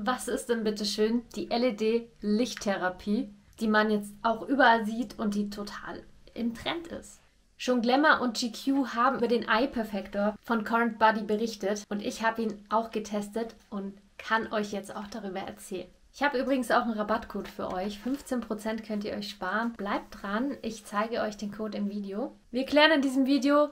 Was ist denn bitte schön die LED-Lichttherapie, die man jetzt auch überall sieht und die total im Trend ist? Schon Glamour und GQ haben über den Eye Perfector von Current Body berichtet und ich habe ihn auch getestet und kann euch jetzt auch darüber erzählen. Ich habe übrigens auch einen Rabattcode für euch. 15% könnt ihr euch sparen. Bleibt dran, ich zeige euch den Code im Video. Wir klären in diesem Video,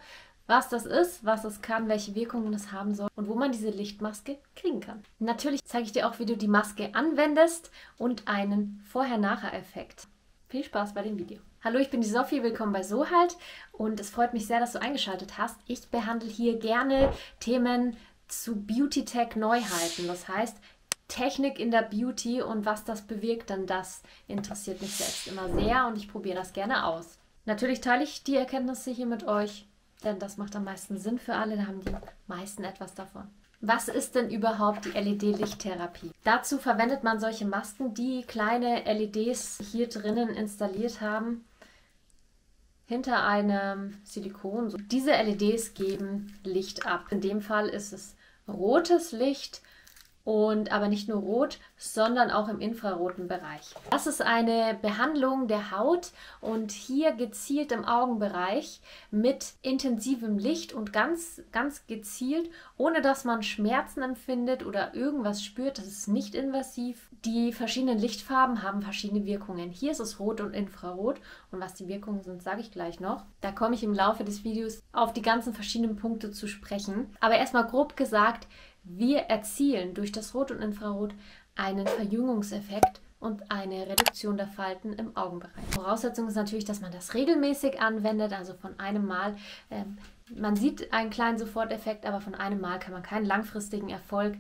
was das ist, was es kann, welche Wirkungen es haben soll und wo man diese Lichtmaske kriegen kann. Natürlich zeige ich dir auch, wie du die Maske anwendest und einen Vorher-Nachher-Effekt. Viel Spaß bei dem Video. Hallo, ich bin die Sophie, willkommen bei SoHalt und es freut mich sehr, dass du eingeschaltet hast. Ich behandle hier gerne Themen zu Beauty-Tech-Neuheiten, das heißt Technik in der Beauty und was das bewirkt, denn das interessiert mich selbst immer sehr und ich probiere das gerne aus. Natürlich teile ich die Erkenntnisse hier mit euch, denn das macht am meisten Sinn für alle, da haben die meisten etwas davon. Was ist denn überhaupt die LED-Lichttherapie? Dazu verwendet man solche Masken, die kleine LEDs hier drinnen installiert haben, hinter einem Silikon. Diese LEDs geben Licht ab. In dem Fall ist es rotes Licht. Und aber nicht nur rot, sondern auch im infraroten Bereich. Das ist eine Behandlung der Haut und hier gezielt im Augenbereich mit intensivem Licht und ganz gezielt, ohne dass man Schmerzen empfindet oder irgendwas spürt. Das ist nicht invasiv. Die verschiedenen Lichtfarben haben verschiedene Wirkungen. Hier ist es rot und infrarot und was die Wirkungen sind, sage ich gleich noch. Da komme ich im Laufe des Videos auf die ganzen verschiedenen Punkte zu sprechen. Aber erstmal grob gesagt, wir erzielen durch das Rot und Infrarot einen Verjüngungseffekt und eine Reduktion der Falten im Augenbereich. Voraussetzung ist natürlich, dass man das regelmäßig anwendet, also von einem Mal. Man sieht einen kleinen Soforteffekt, aber von einem Mal kann man keinen langfristigen Erfolg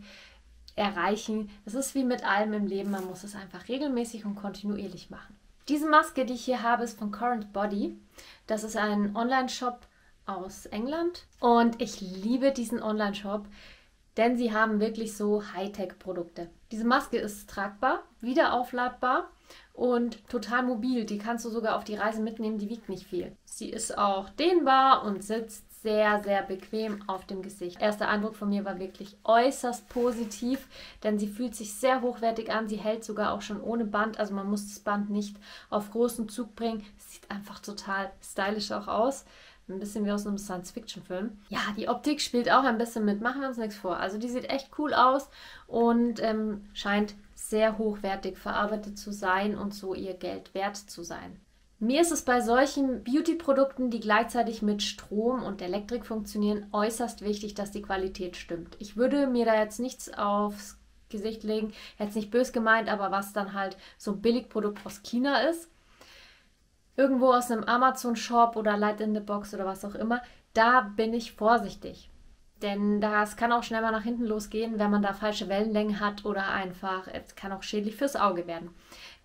erreichen. Es ist wie mit allem im Leben, man muss es einfach regelmäßig und kontinuierlich machen. Diese Maske, die ich hier habe, ist von Current Body. Das ist ein Online-Shop aus England und ich liebe diesen Online-Shop. Denn sie haben wirklich so Hightech-Produkte. Diese Maske ist tragbar, wieder aufladbar und total mobil. Die kannst du sogar auf die Reise mitnehmen, die wiegt nicht viel. Sie ist auch dehnbar und sitzt sehr, sehr bequem auf dem Gesicht. Erster Eindruck von mir war wirklich äußerst positiv, denn sie fühlt sich sehr hochwertig an. Sie hält sogar auch schon ohne Band, also man muss das Band nicht auf großen Zug bringen. Sieht einfach total stylisch auch aus. Ein bisschen wie aus einem Science-Fiction-Film. Ja, die Optik spielt auch ein bisschen mit. Machen wir uns nichts vor. Also die sieht echt cool aus und scheint sehr hochwertig verarbeitet zu sein und so ihr Geld wert zu sein. Mir ist es bei solchen Beauty-Produkten, die gleichzeitig mit Strom und Elektrik funktionieren, äußerst wichtig, dass die Qualität stimmt. Ich würde mir da jetzt nichts aufs Gesicht legen, jetzt nicht bös gemeint, aber was dann halt so ein Billigprodukt aus China ist, irgendwo aus einem Amazon-Shop oder Light in the Box oder was auch immer, da bin ich vorsichtig. Denn das kann auch schnell mal nach hinten losgehen, wenn man da falsche Wellenlänge hat oder einfach, es kann auch schädlich fürs Auge werden.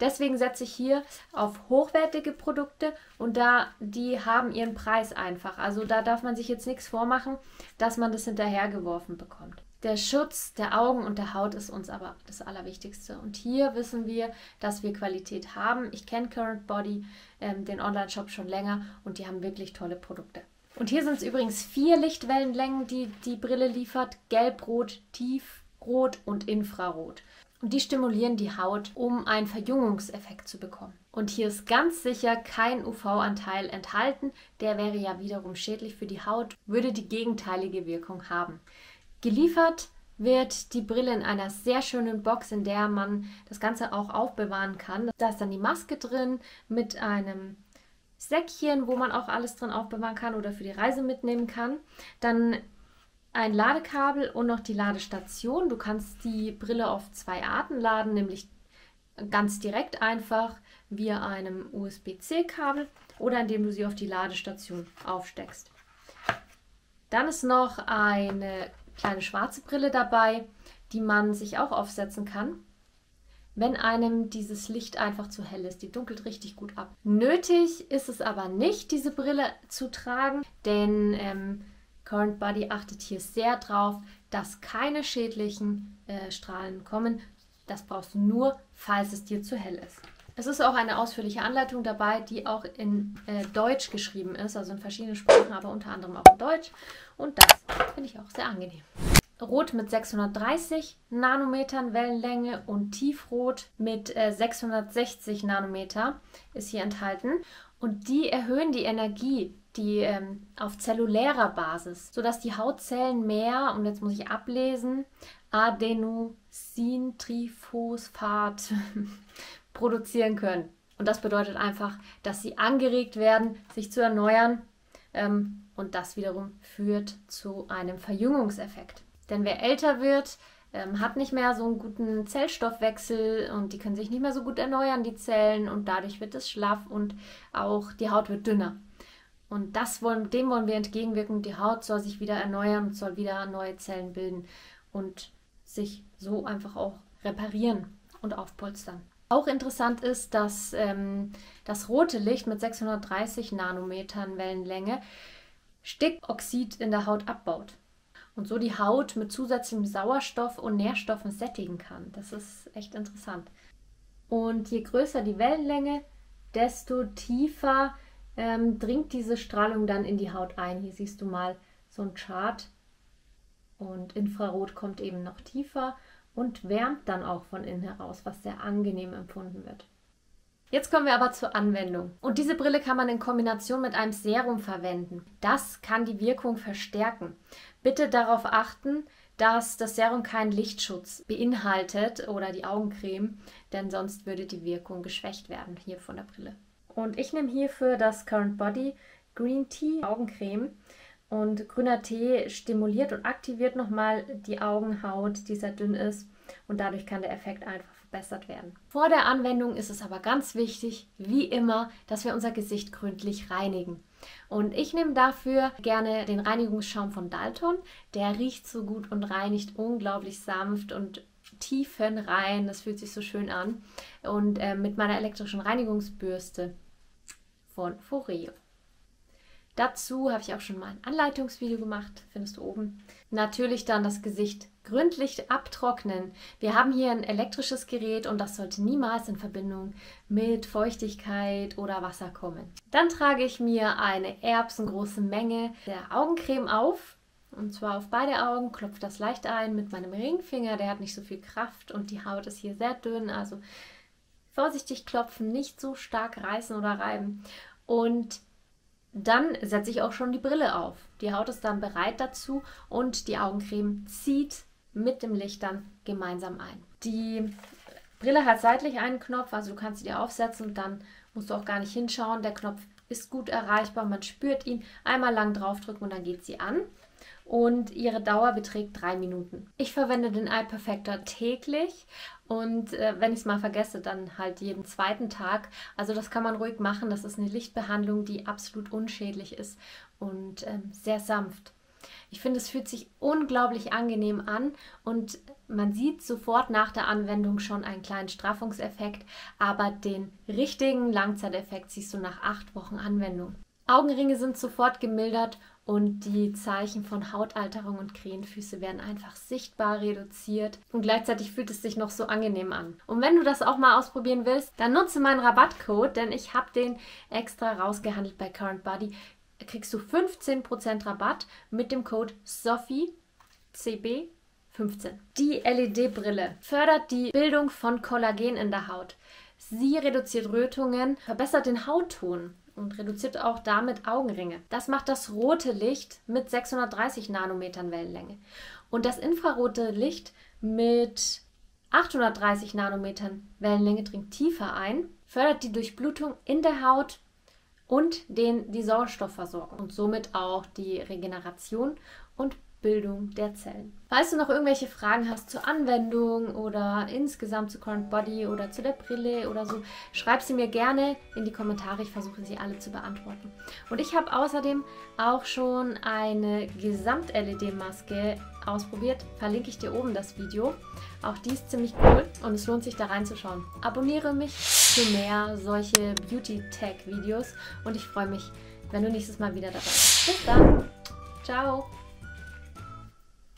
Deswegen setze ich hier auf hochwertige Produkte und die haben ihren Preis einfach. Also da darf man sich jetzt nichts vormachen, dass man das hinterhergeworfen bekommt. Der Schutz der Augen und der Haut ist uns aber das Allerwichtigste. Und hier wissen wir, dass wir Qualität haben. Ich kenne Current Body, den Online-Shop schon länger und die haben wirklich tolle Produkte. Und hier sind es übrigens 4 Lichtwellenlängen, die die Brille liefert. Gelb, Rot, Tiefrot und Infrarot. Und die stimulieren die Haut, um einen Verjüngungseffekt zu bekommen. Und hier ist ganz sicher kein UV-Anteil enthalten. Der wäre ja wiederum schädlich für die Haut, würde die gegenteilige Wirkung haben. Geliefert wird die Brille in einer sehr schönen Box, in der man das Ganze auch aufbewahren kann. Da ist dann die Maske drin mit einem Säckchen, wo man auch alles drin aufbewahren kann oder für die Reise mitnehmen kann. Dann ein Ladekabel und noch die Ladestation. Du kannst die Brille auf 2 Arten laden, nämlich ganz direkt einfach via einem USB-C-Kabel oder indem du sie auf die Ladestation aufsteckst. Dann ist noch eine kleine schwarze Brille dabei, die man sich auch aufsetzen kann, wenn einem dieses Licht einfach zu hell ist. Die dunkelt richtig gut ab. Nötig ist es aber nicht, diese Brille zu tragen, denn Current Body achtet hier sehr drauf, dass keine schädlichen Strahlen kommen. Das brauchst du nur, falls es dir zu hell ist. Es ist auch eine ausführliche Anleitung dabei, die auch in Deutsch geschrieben ist, also in verschiedenen Sprachen, aber unter anderem auch in Deutsch. Und das finde ich auch sehr angenehm. Rot mit 630 Nanometern Wellenlänge und Tiefrot mit 660 Nanometer ist hier enthalten. Und die erhöhen die Energie, die auf zellulärer Basis, sodass die Hautzellen mehr, und jetzt muss ich ablesen, Adenosintriphosphat produzieren können. Und das bedeutet einfach, dass sie angeregt werden, sich zu erneuern. Und das wiederum führt zu einem Verjüngungseffekt. Denn wer älter wird, hat nicht mehr so einen guten Zellstoffwechsel und die können sich nicht mehr so gut erneuern, die Zellen. Und dadurch wird es schlaff und auch die Haut wird dünner. Und dem wollen wir entgegenwirken. Die Haut soll sich wieder erneuern und soll wieder neue Zellen bilden und sich so einfach auch reparieren und aufpolstern. Auch interessant ist, dass das rote Licht mit 630 Nanometern Wellenlänge Stickoxid in der Haut abbaut und so die Haut mit zusätzlichem Sauerstoff und Nährstoffen sättigen kann. Das ist echt interessant. Und je größer die Wellenlänge, desto tiefer dringt diese Strahlung dann in die Haut ein. Hier siehst du mal so ein Chart und Infrarot kommt eben noch tiefer und wärmt dann auch von innen heraus, was sehr angenehm empfunden wird. Jetzt kommen wir aber zur Anwendung. Und diese Brille kann man in Kombination mit einem Serum verwenden. Das kann die Wirkung verstärken. Bitte darauf achten, dass das Serum keinen Lichtschutz beinhaltet oder die Augencreme, denn sonst würde die Wirkung geschwächt werden hier von der Brille. Und ich nehme hierfür das Current Body Green Tea Augencreme. Und grüner Tee stimuliert und aktiviert nochmal die Augenhaut, die sehr dünn ist. Und dadurch kann der Effekt einfach verbessert werden. Vor der Anwendung ist es aber ganz wichtig, wie immer, dass wir unser Gesicht gründlich reinigen. Und ich nehme dafür gerne den Reinigungsschaum von Dalton. Der riecht so gut und reinigt unglaublich sanft und tiefenrein. Das fühlt sich so schön an. Und mit meiner elektrischen Reinigungsbürste von Foreo. Dazu habe ich auch schon mal ein Anleitungsvideo gemacht, findest du oben. Natürlich dann das Gesicht gründlich abtrocknen. Wir haben hier ein elektrisches Gerät und das sollte niemals in Verbindung mit Feuchtigkeit oder Wasser kommen. Dann trage ich mir eine erbsengroße Menge der Augencreme auf. Und zwar auf beide Augen, klopfe das leicht ein mit meinem Ringfinger, der hat nicht so viel Kraft und die Haut ist hier sehr dünn. Also vorsichtig klopfen, nicht so stark reißen oder reiben. Und dann setze ich auch schon die Brille auf. Die Haut ist dann bereit dazu und die Augencreme zieht mit dem Licht dann gemeinsam ein. Die Brille hat seitlich einen Knopf, also du kannst sie dir aufsetzen und dann musst du auch gar nicht hinschauen. Der Knopf ist gut erreichbar, man spürt ihn. Einmal lang draufdrücken und dann geht sie an. Und ihre Dauer beträgt 3 Minuten. Ich verwende den Eye Perfector täglich und wenn ich es mal vergesse, dann halt jeden zweiten Tag. Also das kann man ruhig machen. Das ist eine Lichtbehandlung, die absolut unschädlich ist und sehr sanft. Ich finde, es fühlt sich unglaublich angenehm an und man sieht sofort nach der Anwendung schon einen kleinen Straffungseffekt, aber den richtigen Langzeiteffekt siehst du nach 8 Wochen Anwendung. Augenringe sind sofort gemildert und die Zeichen von Hautalterung und Krähenfüße werden einfach sichtbar reduziert und gleichzeitig fühlt es sich noch so angenehm an. Und wenn du das auch mal ausprobieren willst, dann nutze meinen Rabattcode, denn ich habe den extra rausgehandelt bei Current Body. Da kriegst du 15% Rabatt mit dem Code SOPHIECB15. Die LED-Brille fördert die Bildung von Kollagen in der Haut. Sie reduziert Rötungen, verbessert den Hautton und reduziert auch damit Augenringe. Das macht das rote Licht mit 630 Nanometern Wellenlänge. Und das infrarote Licht mit 830 Nanometern Wellenlänge dringt tiefer ein, fördert die Durchblutung in der Haut und die Sauerstoffversorgung und somit auch die Regeneration und Bildung der Zellen. Falls du noch irgendwelche Fragen hast zur Anwendung oder insgesamt zu Current Body oder zu der Brille oder so, schreib sie mir gerne in die Kommentare. Ich versuche sie alle zu beantworten. Und ich habe außerdem auch schon eine Gesamt-LED-Maske ausprobiert. Verlinke ich dir oben das Video. Auch die ist ziemlich cool und es lohnt sich da reinzuschauen. Abonniere mich für mehr solche Beauty-Tech-Videos und ich freue mich, wenn du nächstes Mal wieder dabei bist. Bis dann. Ciao.